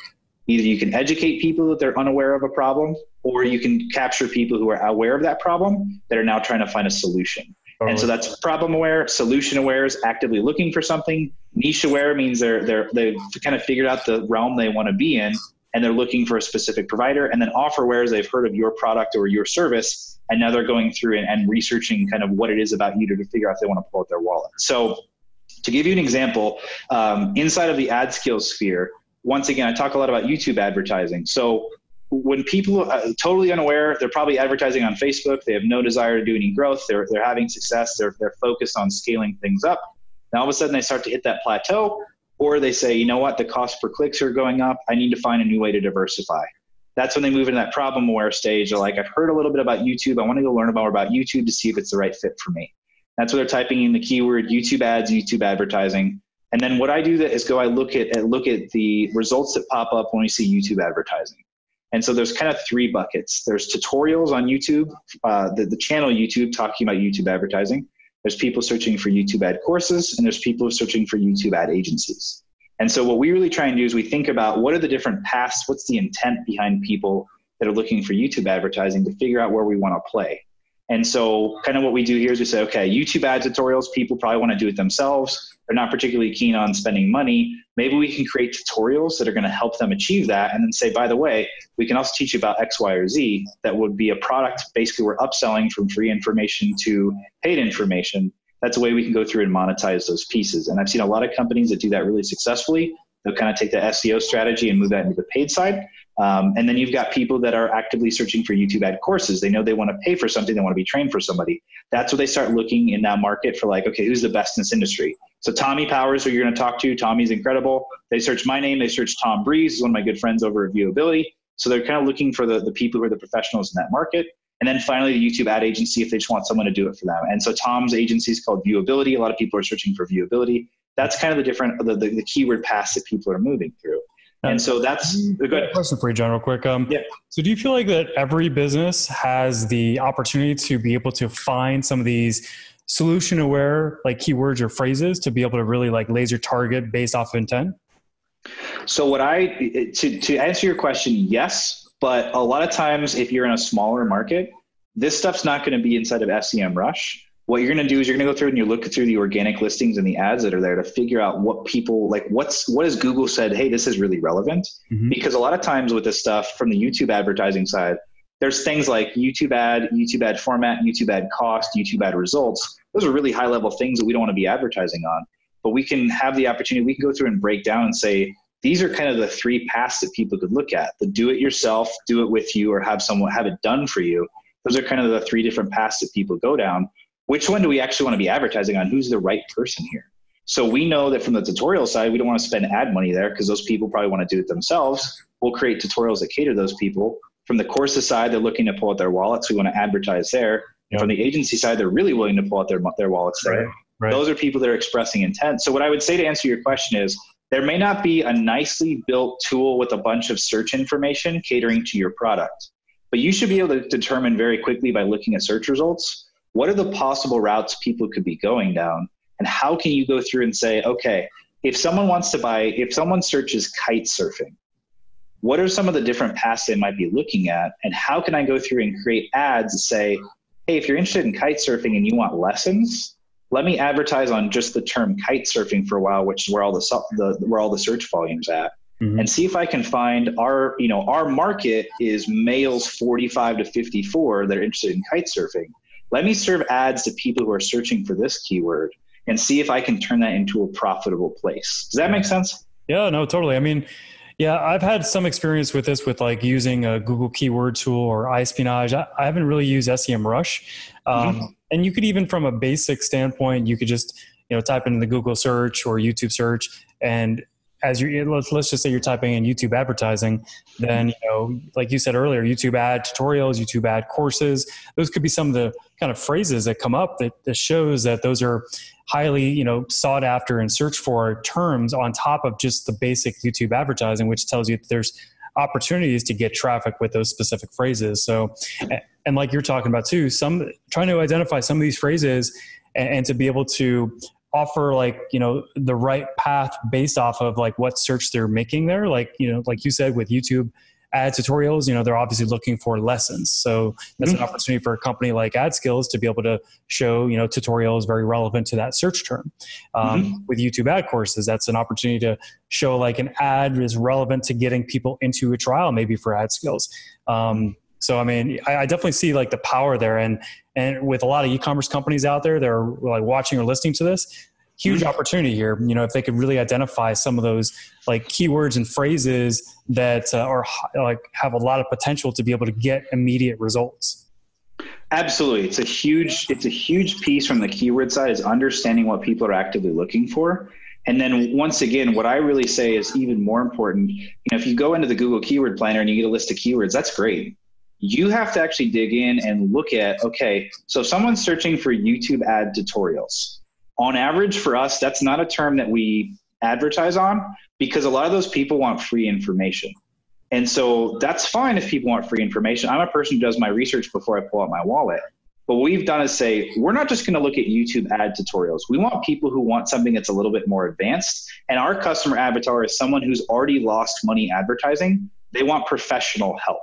either you can educate people that they're unaware of a problem, or you can capture people who are aware of that problem that are now trying to find a solution. And so that's problem aware. Solution aware is actively looking for something. Niche aware means they've kind of figured out the realm they want to be in, and they're looking for a specific provider. And then offer aware is they've heard of your product or your service, and now they're going through and researching kind of what it is about you to figure out if they want to pull out their wallet. So to give you an example, inside of the Adskills sphere, once again, I talk a lot about YouTube advertising. So when people are totally unaware, they're probably advertising on Facebook. They have no desire to do any growth. They're having success. They're focused on scaling things up. Now all of a sudden they start to hit that plateau, or they say, you know what, the cost per clicks are going up. I need to find a new way to diversify. That's when they move into that problem aware stage. They're like, I've heard a little bit about YouTube. I want to go learn more about YouTube to see if it's the right fit for me. That's what they're typing in the keyword YouTube ads, YouTube advertising. And then what I do is I look at the results that pop up when we see YouTube advertising. And so there's kind of 3 buckets. There's tutorials on YouTube, the channel YouTube talking about YouTube advertising. There's people searching for YouTube ad courses, and there's people searching for YouTube ad agencies. And so what we really try and do is we think about what are the different paths, what's the intent behind people that are looking for YouTube advertising to figure out where we want to play. And so kind of what we do here is we say, okay, YouTube ad tutorials, people probably want to do it themselves. They're not particularly keen on spending money. Maybe we can create tutorials that are going to help them achieve that. And then say, by the way, we can also teach you about X, Y, or Z. That would be a product. Basically, we're upselling from free information to paid information. That's a way we can go through and monetize those pieces. And I've seen a lot of companies that do that really successfully. They'll kind of take the SEO strategy and move that into the paid side. And then you've got people that are actively searching for YouTube ad courses. They know they want to pay for something. They want to be trained for somebody. That's what they start looking in that market for, like, okay, who's the best in this industry? So Tommy Powers, who you're going to talk to, Tommy's incredible. They search my name. They search Tom Breeze, who's one of my good friends over at Viewability. So they're kind of looking for the people who are the professionals in that market. And then finally, the YouTube ad agency, if they just want someone to do it for them. And so Tom's agency is called Viewability. A lot of people are searching for viewability. That's kind of the keyword paths that people are moving through. And so that's a good question for you, John, real quick. Yeah. So do you feel like that every business has the opportunity to be able to find some of these solution aware, like keywords or phrases, to be able to really like laser target based off of intent? So to answer your question, yes. But a lot of times if you're in a smaller market, this stuff's not going to be inside of SEMrush. What you're going to do is you're going to go through and you look through the organic listings and the ads that are there to figure out what people like, what has Google said, hey, this is really relevant. Mm-hmm. Because a lot of times with this stuff from the YouTube advertising side, there's things like YouTube ad format, YouTube ad cost, YouTube ad results. Those are really high level things that we don't want to be advertising on. But we can have the opportunity, we can go through and break down and say, these are kind of the 3 paths that people could look at. The do it yourself, do it with you, or have someone have it done for you. Those are kind of the 3 different paths that people go down. Which one do we actually want to be advertising on? Who's the right person here? So we know that from the tutorial side, we don't want to spend ad money there because those people probably want to do it themselves. We'll create tutorials that cater to those people. From the courses side, they're looking to pull out their wallets. We want to advertise there. Yep. From the agency side, they're really willing to pull out their wallets there. Right. Those are people that are expressing intent. So what I would say to answer your question is, there may not be a nicely built tool with a bunch of search information catering to your product, but you should be able to determine very quickly by looking at search results, what are the possible routes people could be going down? And how can you go through and say, okay, if someone searches kite surfing, what are some of the different paths they might be looking at? And how can I go through and create ads that say, hey, if you're interested in kite surfing and you want lessons, let me advertise on just the term kite surfing for a while, which is where all the search volume's at. and see if I can find our market is males 45 to 54 that are interested in kite surfing. Let me serve ads to people who are searching for this keyword and see if I can turn that into a profitable place. Does that make sense? Yeah, no, totally. I mean, yeah, I've had some experience with this, with like using a Google keyword tool or iSpionage. I haven't really used SEMrush. And you could, even from a basic standpoint, you could just, type in the Google search or YouTube search, and as let's just say you're typing in YouTube advertising, then, like you said earlier, YouTube ad tutorials, YouTube ad courses, those could be some of the kind of phrases that come up that shows that those are highly, sought after and searched for terms on top of just the basic YouTube advertising, which tells you that there's opportunities to get traffic with those specific phrases. So, and like you're talking about too, trying to identify some of these phrases and to be able to offer the right path based off of like what search they're making there. Like you said, with YouTube ad tutorials, they're obviously looking for lessons. So that's an opportunity for a company like Adskills to be able to show, tutorials very relevant to that search term. With YouTube ad courses, that's an opportunity to show like an ad is relevant to getting people into a trial, maybe for Adskills. So, I mean, I definitely see like the power there, and with a lot of e-commerce companies out there that are like watching or listening to this, huge opportunity here. If they could really identify some of those like keywords and phrases that are like have a lot of potential to be able to get immediate results. Absolutely. It's a huge piece from the keyword side, is understanding what people are actively looking for. And then once again, what I really say is even more important. If you go into the Google Keyword Planner and you get a list of keywords, that's great. You have to actually dig in and look at, okay, so if someone's searching for YouTube ad tutorials, on average for us, that's not a term that we advertise on, because a lot of those people want free information. And so that's fine if people want free information. I'm a person who does my research before I pull out my wallet. But what we've done is say, we're not just going to look at YouTube ad tutorials. We want people who want something that's a little bit more advanced. And our customer avatar is someone who's already lost money advertising. They want professional help.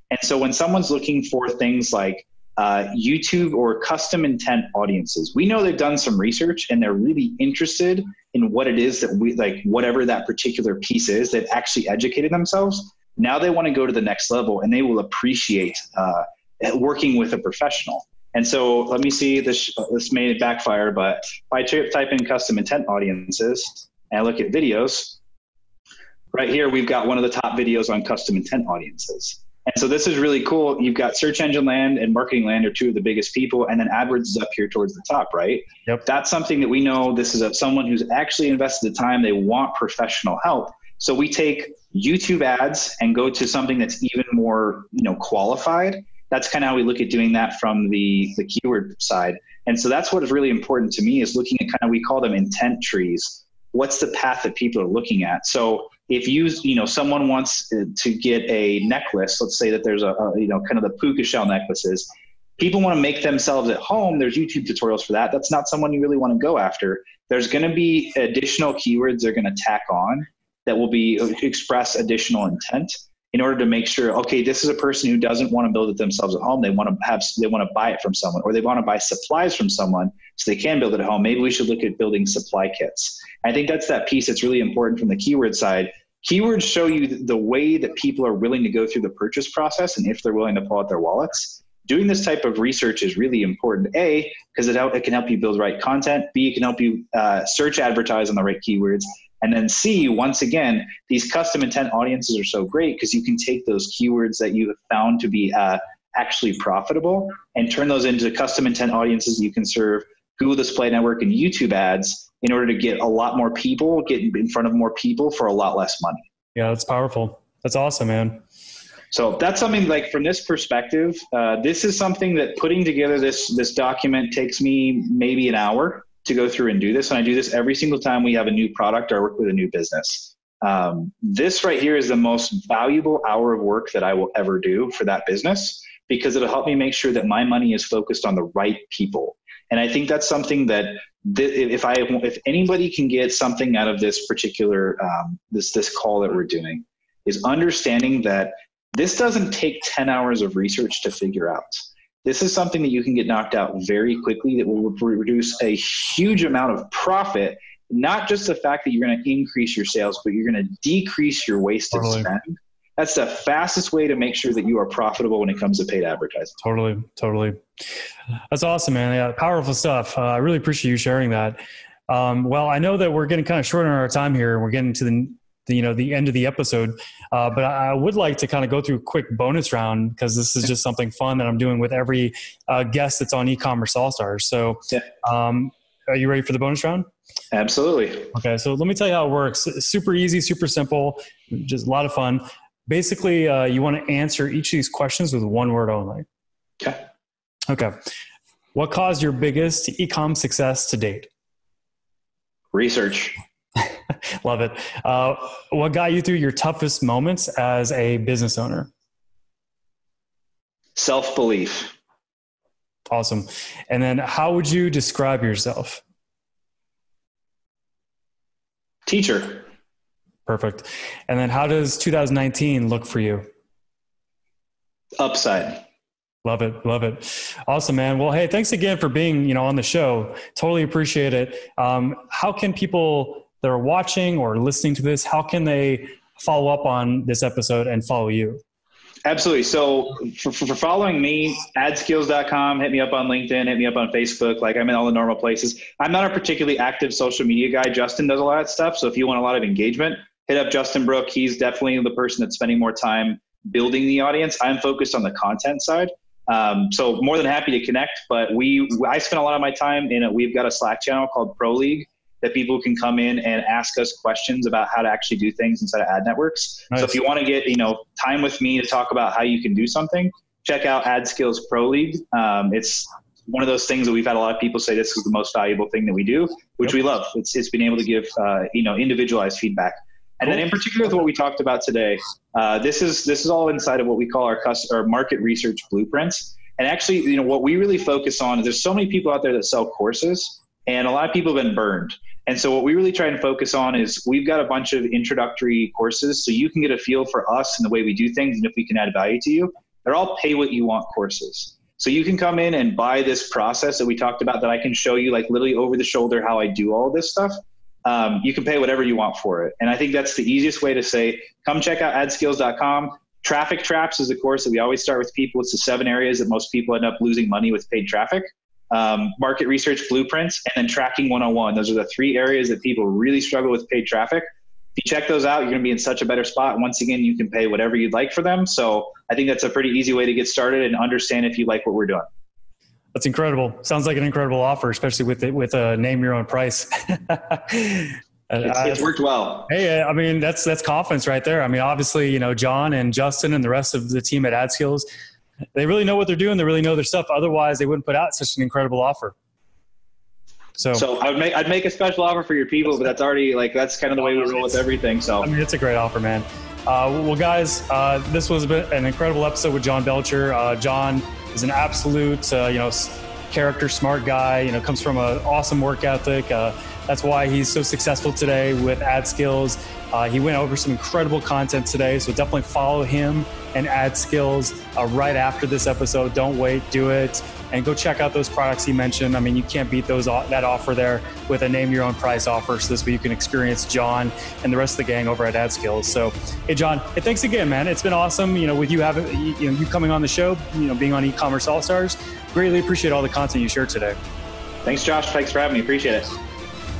And so when someone's looking for things like YouTube or custom intent audiences, we know they've done some research and they're really interested in what it is that we like, whatever that particular piece is, they've actually educated themselves. Now they want to go to the next level, and they will appreciate working with a professional. And so let me see, this may backfire, but if I type in custom intent audiences and I look at videos, right here, we've got one of the top videos on custom intent audiences. And so this is really cool. You've got search engine land and marketing land are two of the biggest people. And then AdWords is up here towards the top, right? Yep. That's something that we know, this is someone who's actually invested the time. They want professional help. So we take YouTube ads and go to something that's even more, qualified. That's kind of how we look at doing that from the keyword side. And so that's what is really important to me, is looking at we call them intent trees. What's the path that people are looking at? So if someone wants to get a necklace, let's say that there's a kind of the puka shell necklaces, people want to make themselves at home. There's YouTube tutorials for that. That's not someone you really want to go after. There's going to be additional keywords they're going to tack on that will express additional intent in order to make sure, okay, this is a person who doesn't want to build it themselves at home. They want to buy it from someone, or they want to buy supplies from someone so they can build it at home. Maybe we should look at building supply kits. I think that's that piece that's really important from the keyword side. Keywords show you the way that people are willing to go through the purchase process and if they're willing to pull out their wallets. Doing this type of research is really important. A, because it can help you build right content. B, it can help you search advertise on the right keywords. And then C, once again, these custom intent audiences are so great because you can take those keywords that you have found to be actually profitable and turn those into custom intent audiences you can serve Google Display Network and YouTube ads in order to get a lot more people, get in front of more people for a lot less money. Yeah, that's powerful. That's awesome, man. So that's something like from this perspective, this is something that putting together this document takes me maybe an hour to go through and do this. And I do this every single time we have a new product or work with a new business. This right here is the most valuable hour of work that I will ever do for that business, because it'll help me make sure that my money is focused on the right people. And I think that's something that if anybody can get something out of this particular, this call that we're doing, is understanding that this doesn't take 10 hours of research to figure out. This is something that you can get knocked out very quickly that will produce a huge amount of profit not just the fact that you're going to increase your sales, but you're going to decrease your wasted spend. That's the fastest way to make sure that you are profitable when it comes to paid advertising. Totally. That's awesome, man. Yeah, powerful stuff. I really appreciate you sharing that. Well, I know that we're getting kind of short on our time here, and we're getting to the end of the episode. But I would like to kind of go through a quick bonus round, because this is just something fun that I'm doing with every guest that's on E-commerce All-Stars. So are you ready for the bonus round? Absolutely. Okay. So let me tell you how it works. It's super easy, super simple, just a lot of fun. Basically, you want to answer each of these questions with one word only. Okay. What caused your biggest e-com success to date? Research. Love it. What got you through your toughest moments as a business owner? Self-belief. Awesome. And then how would you describe yourself? Teacher. Perfect. And then how does 2019 look for you? Upside. Love it. Awesome, man. Well, hey, thanks again for being, on the show. Totally appreciate it. How can people that are watching or listening to this, how can they follow up on this episode and follow you? Absolutely. So for following me, adskills.com, hit me up on LinkedIn, hit me up on Facebook. Like, I'm in all the normal places. I'm not a particularly active social media guy. Justin does a lot of stuff. So if you want a lot of engagement, hit up Justin Brooke. He's definitely the person that's spending more time building the audience. I'm focused on the content side. So more than happy to connect, but I spend a lot of my time we've got a Slack channel called Pro League that people can come in and ask us questions about how to actually do things inside of ad networks. Nice. So if you want to get, time with me to talk about how you can do something, check out Adskills Pro League. It's one of those things that we've had a lot of people say this is the most valuable thing that we do, which we love. It's being able to give, individualized feedback. And then in particular with what we talked about today, this is all inside of what we call our market research blueprints. And actually, what we really focus on is there's so many people out there that sell courses, and a lot of people have been burned. And so what we really try and focus on is we've got a bunch of introductory courses so you can get a feel for us and the way we do things and if we can add value to you. They're all pay what you want courses. So you can come in and buy this process that we talked about that I can show you like literally over the shoulder how I do all this stuff. You can pay whatever you want for it. And I think that's the easiest way to say, come check out adskills.com. Traffic Traps is a course that we always start with people. It's the 7 areas that most people end up losing money with paid traffic. Market research blueprints, and then tracking 101. Those are the 3 areas that people really struggle with paid traffic. If you check those out, you're going to be in such a better spot. Once again, you can pay whatever you'd like for them. So I think that's a pretty easy way to get started and understand if you like what we're doing. That's incredible. Sounds like an incredible offer, especially with a name your own price. It's worked well. Hey, I mean, that's confidence right there. I mean, obviously, John and Justin and the rest of the team at Adskills, they really know what they're doing. They really know their stuff. Otherwise, they wouldn't put out such an incredible offer. So I'd make a special offer for your people, but that's already that's kind of the way we roll with everything. So I mean, it's a great offer, man. Well, guys, this was an incredible episode with John Belcher. John is an absolute, character, smart guy. Comes from an awesome work ethic. That's why he's so successful today with Adskills. He went over some incredible content today, so definitely follow him and Adskills right after this episode. Don't wait, do it, and go check out those products he mentioned. I mean, you can't beat that offer there with a name your own price offer. So this way you can experience John and the rest of the gang over at Adskills. So, hey, John, hey, thanks again, man. It's been awesome. With you you coming on the show, being on E-commerce All-Stars. Greatly appreciate all the content you shared today. Thanks, Josh. Thanks for having me. Appreciate it.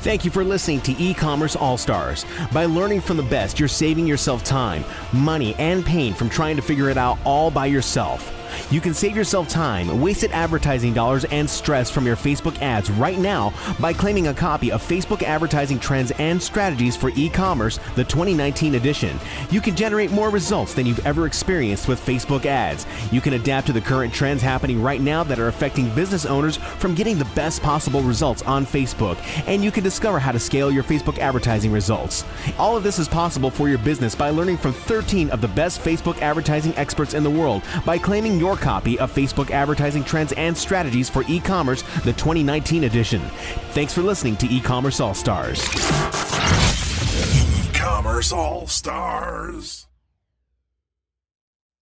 Thank you for listening to E-commerce All-Stars. By learning from the best, you're saving yourself time, money, and pain from trying to figure it out all by yourself. You can save yourself time, wasted advertising dollars, and stress from your Facebook ads right now by claiming a copy of Facebook Advertising Trends and Strategies for E-commerce, the 2019 edition. You can generate more results than you've ever experienced with Facebook ads. You can adapt to the current trends happening right now that are affecting business owners from getting the best possible results on Facebook, and you can discover how to scale your Facebook advertising results. All of this is possible for your business by learning from 13 of the best Facebook advertising experts in the world by claiming your copy of Facebook Advertising Trends and Strategies for E-commerce, the 2019 edition. Thanks for listening to E-commerce All-Stars. E-commerce All-Stars.